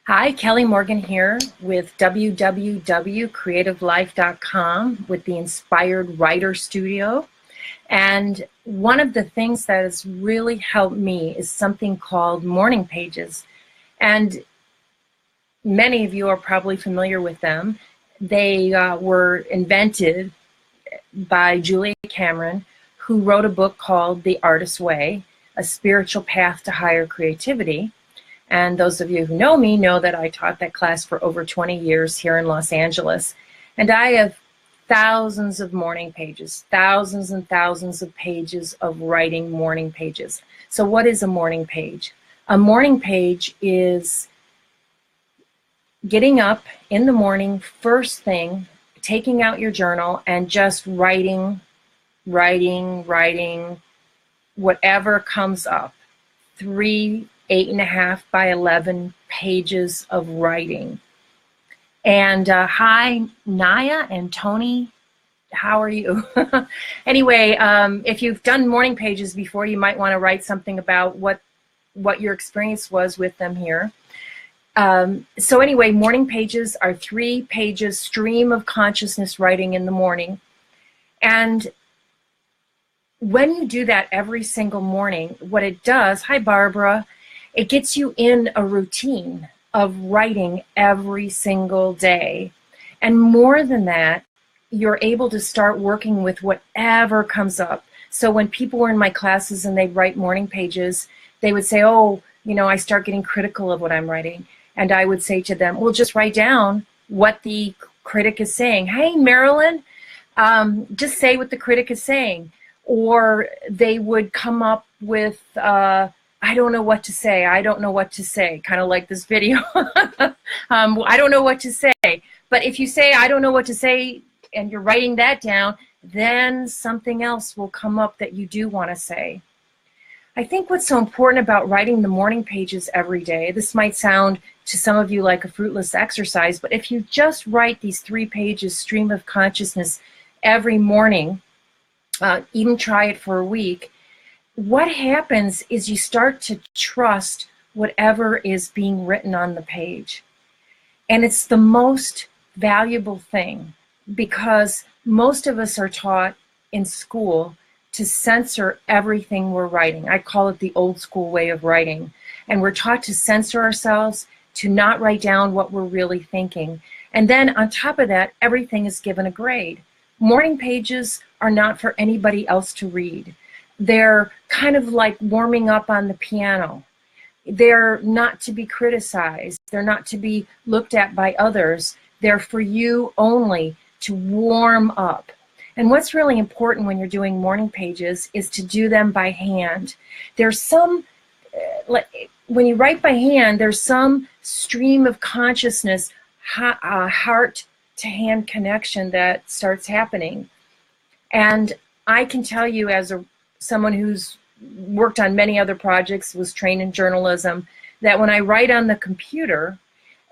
Hi, Kelly Morgan here with www.creativelife.com with the Inspired Writer Studio. And one of the things that has really helped me is something called morning pages. And many of you are probably familiar with them. They were invented by Julia Cameron, who wrote a book called The Artist's Way, A Spiritual Path to Higher Creativity. And those of you who know me know that I taught that class for over 20 years here in Los Angeles. And I have thousands of morning pages, thousands and thousands of pages of writing morning pages. So what is a morning page? A morning page is getting up in the morning, first thing, taking out your journal and just writing, whatever comes up. 8.5 by 11 pages of writing. And hi, Naya and Tony. How are you? Anyway, if you've done morning pages before, you might want to write something about what your experience was with them here. So anyway, morning pages are 3 pages stream of consciousness writing in the morning. And when you do that every single morning, what it does, hi Barbara, it gets you in a routine of writing every single day. And more than that, you're able to start working with whatever comes up. So when people were in my classes and they'd write morning pages, they would say, oh, I start getting critical of what I'm writing. And I would say to them, well, just write down what the critic is saying. Hey, Marilyn, just say what the critic is saying. Or they would come up with, I don't know what to say. I don't know what to say. Kind of like this video. I don't know what to say. But if you say, I don't know what to say, and you're writing that down, then something else will come up that you do want to say. I think what's so important about writing the morning pages every day, this might sound to some of you like a fruitless exercise, but if you just write these 3 pages stream of consciousness every morning, even try it for a week, what happens is you start to trust whatever is being written on the page. And it's the most valuable thing because most of us are taught in school to censor everything we're writing. I call it the old school way of writing. And we're taught to censor ourselves, to not write down what we're really thinking. And then on top of that, everything is given a grade. Morning pages are not for anybody else to read. They're kind of like warming up on the piano. They're not to be criticized. They're not to be looked at by others. They're for you only to warm up. And what's really important when you're doing morning pages is to do them by hand. There's some, when you write by hand, there's some stream of consciousness, heart to hand connection that starts happening. And I can tell you as someone who's worked on many other projects, was trained in journalism, that when I write on the computer,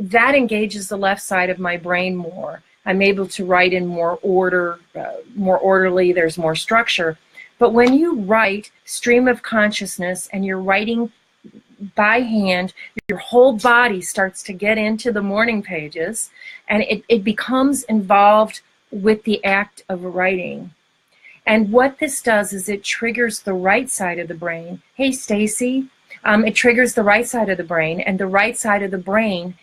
that engages the left side of my brain more. I'm able to write in more order, more orderly, there's more structure. But when you write stream of consciousness and you're writing by hand, your whole body starts to get into the morning pages and it becomes involved with the act of writing. And what this does is it triggers the right side of the brain. Hey, Stacy. It triggers the right side of the brain, and the right side of the brain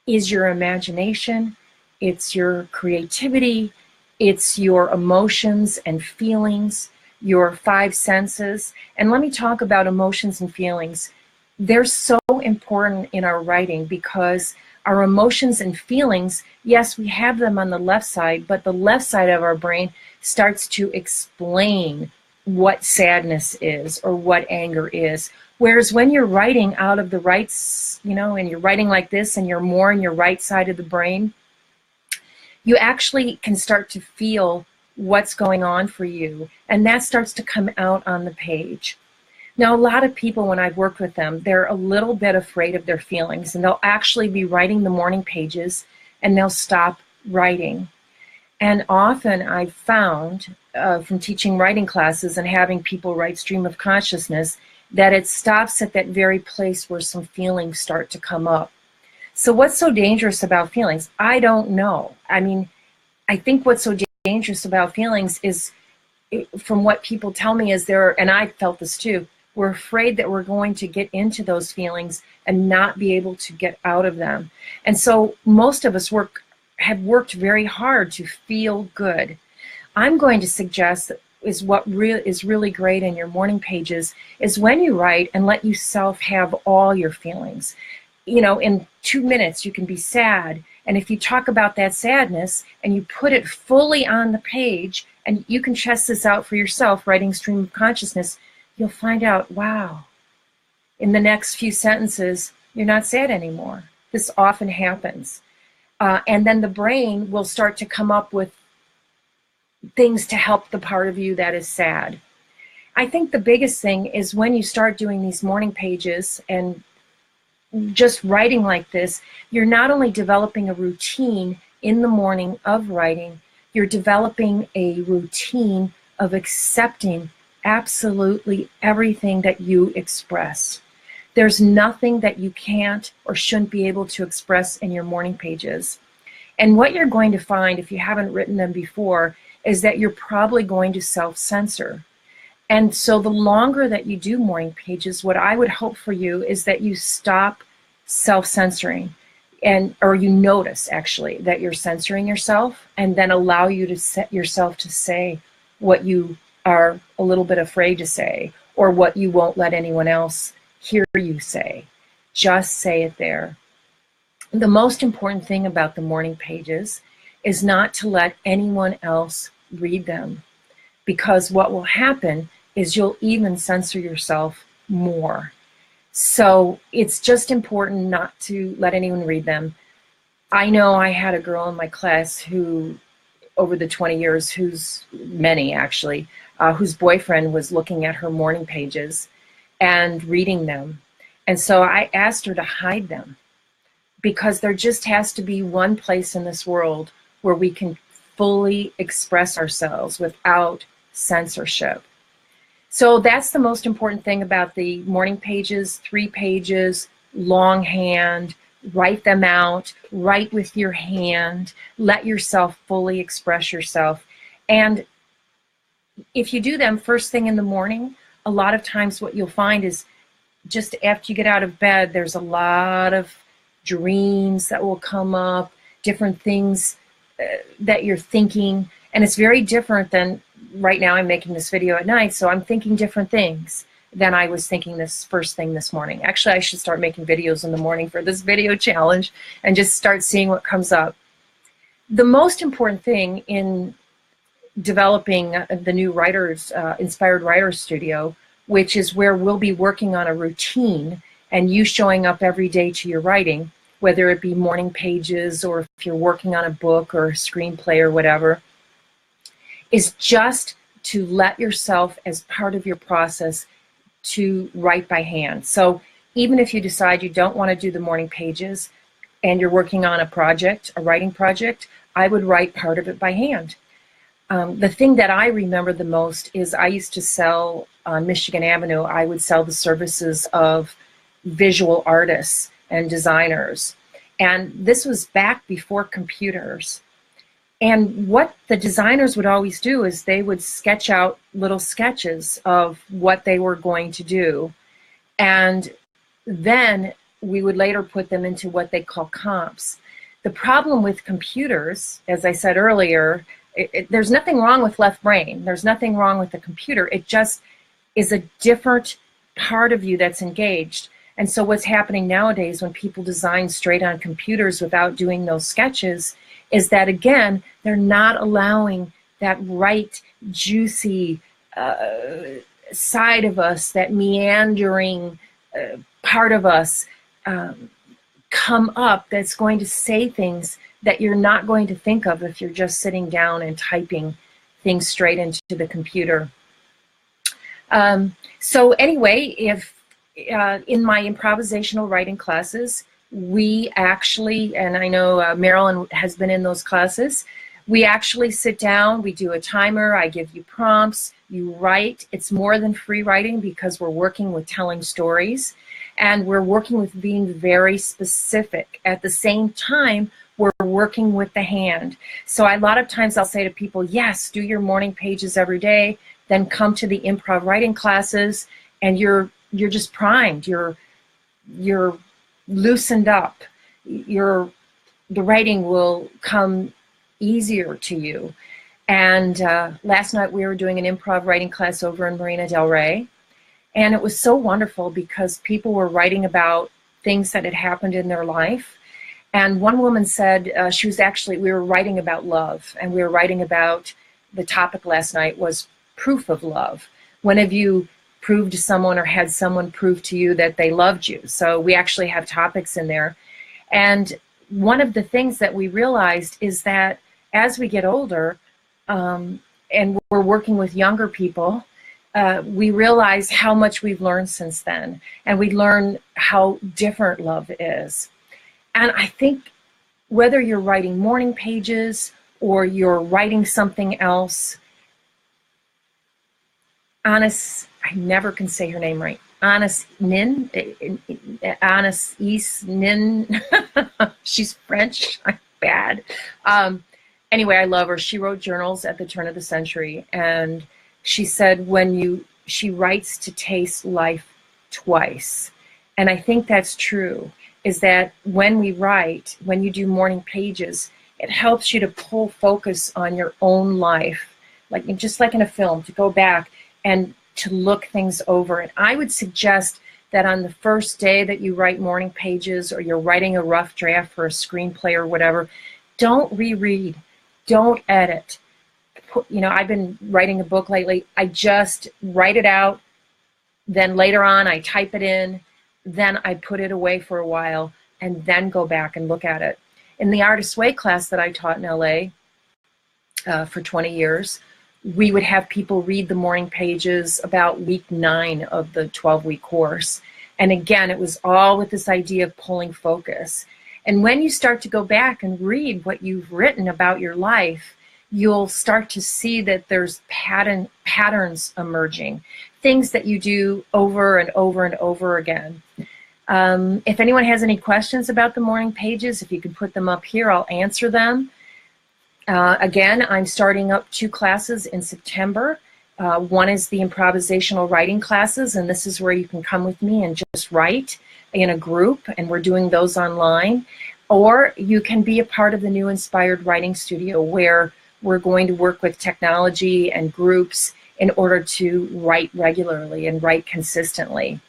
is your imagination, it's your creativity, it's your emotions and feelings, your 5 senses. And let me talk about emotions and feelings. They're so important in our writing because our emotions and feelings, yes, we have them on the left side, but the left side of our brain starts to explain what sadness is or what anger is. Whereas when you're writing out of the right, and you're writing like this and you're more in your right side of the brain, you actually can start to feel what's going on for you. And that starts to come out on the page. Now, a lot of people, when I've worked with them, they're a little bit afraid of their feelings, and they'll actually be writing the morning pages and they'll stop writing. And often I've found from teaching writing classes and having people write stream of consciousness that it stops at that very place where some feelings start to come up. So what's so dangerous about feelings? I don't know. I mean, I think what's so dangerous about feelings is, from what people tell me, is and I felt this too, we're afraid that we're going to get into those feelings and not be able to get out of them. And so most of us have worked very hard to feel good. I'm going to suggest that is what is really great in your morning pages is when you write and let yourself have all your feelings. You know, in 2 minutes you can be sad, and if you talk about that sadness and you put it fully on the page, and you can test this out for yourself, writing stream of consciousness, you'll find out, wow, in the next few sentences you're not sad anymore. This often happens. And then the brain will start to come up with things to help the part of you that is sad. I think the biggest thing is when you start doing these morning pages and just writing like this, you're not only developing a routine in the morning of writing, you're developing a routine of accepting absolutely everything that you express. There's nothing that you can't or shouldn't be able to express in your morning pages. And what you're going to find, if you haven't written them before, is that you're probably going to self-censor. And so the longer that you do morning pages, what I would hope for you is that you stop self-censoring, or you notice actually that you're censoring yourself, and then allow you to set yourself to say what you are a little bit afraid to say, or what you won't let anyone else hear you say. Just say it there. The most important thing about the morning pages is not to let anyone else read them, because what will happen is you'll even censor yourself more. So it's just important not to let anyone read them. I know I had a girl in my class who, over the 20 years, many actually, whose boyfriend was looking at her morning pages and reading them. And so I asked her to hide them, because there just has to be one place in this world where we can fully express ourselves without censorship. So that's the most important thing about the morning pages. 3 pages, longhand, write them out, write with your hand, let yourself fully express yourself. And if you do them first thing in the morning, a lot of times what you'll find is just after you get out of bed, there's a lot of dreams that will come up, different things that you're thinking. And it's very different than right now. I'm making this video at night, so I'm thinking different things than I was thinking this first thing this morning. Actually, I should start making videos in the morning for this video challenge and just start seeing what comes up. The most important thing in developing the new Writers, Inspired Writers Studio, which is where we'll be working on a routine and you showing up every day to your writing, whether it be morning pages or if you're working on a book or a screenplay or whatever, is just to let yourself, as part of your process, to write by hand. So even if you decide you don't want to do the morning pages and you're working on a project, a writing project, I would write part of it by hand. The thing that I remember the most is I used to sell on Michigan Avenue, I would sell the services of visual artists and designers. And this was back before computers. And what the designers would always do is they would sketch out little sketches of what they were going to do. And then we would later put them into what they call comps. The problem with computers, as I said earlier, there's nothing wrong with left brain. There's nothing wrong with the computer. It just is a different part of you that's engaged. And so what's happening nowadays when people design straight on computers without doing those sketches is that, again, they're not allowing that right, juicy side of us, that meandering part of us come up that's going to say things that you're not going to think of if you're just sitting down and typing things straight into the computer. So anyway, if in my improvisational writing classes, we actually, and I know Marilyn has been in those classes, we actually sit down, we do a timer, I give you prompts, you write. It's more than free writing because we're working with telling stories. And we're working with being very specific. At the same time, we're working with the hand. So a lot of times I'll say to people, yes, do your morning pages every day, then come to the improv writing classes, and you're just primed. You're loosened up. The writing will come easier to you. And last night we were doing an improv writing class over in Marina Del Rey. And it was so wonderful because people were writing about things that had happened in their life. And one woman said we were writing about love, and we were writing about, the topic last night was proof of love. When have you proved to someone or had someone prove to you that they loved you? So we actually have topics in there. And one of the things that we realized is that as we get older, and we're working with younger people, we realize how much we've learned since then, and we learn how different love is. And I think whether you're writing morning pages or you're writing something else, Anis, I never can say her name right, Anis Nin, she's French, I'm bad. Anyway, I love her. She wrote journals at the turn of the century, and she said she writes to taste life twice. And I think that's true, is that when we write, when you do morning pages, it helps you to pull focus on your own life, just like in a film, to go back and to look things over. And I would suggest that on the first day that you write morning pages, or you're writing a rough draft for a screenplay or whatever, don't reread. Don't edit. I've been writing a book lately. I just write it out. Then later on, I type it in. Then I put it away for a while and then go back and look at it. In the Artist's Way class that I taught in LA for 20 years, we would have people read the morning pages about week 9 of the 12-week course. And again, it was all with this idea of pulling focus. And when you start to go back and read what you've written about your life, you'll start to see that there's patterns emerging, things that you do over and over and over again. If anyone has any questions about the morning pages, if you could put them up here, I'll answer them. Again, I'm starting up 2 classes in September. One is the improvisational writing classes, and this is where you can come with me and just write in a group, and we're doing those online. Or you can be a part of the new Inspired Writing Studio, where we're going to work with technology and groups in order to write regularly and write consistently.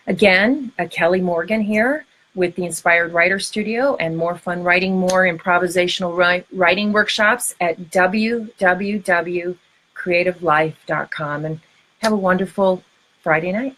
Again, Kelly Morgan here with the Inspired Writer Studio, and more fun writing, more improvisational writing workshops at www.creativelife.com. And have a wonderful Friday night.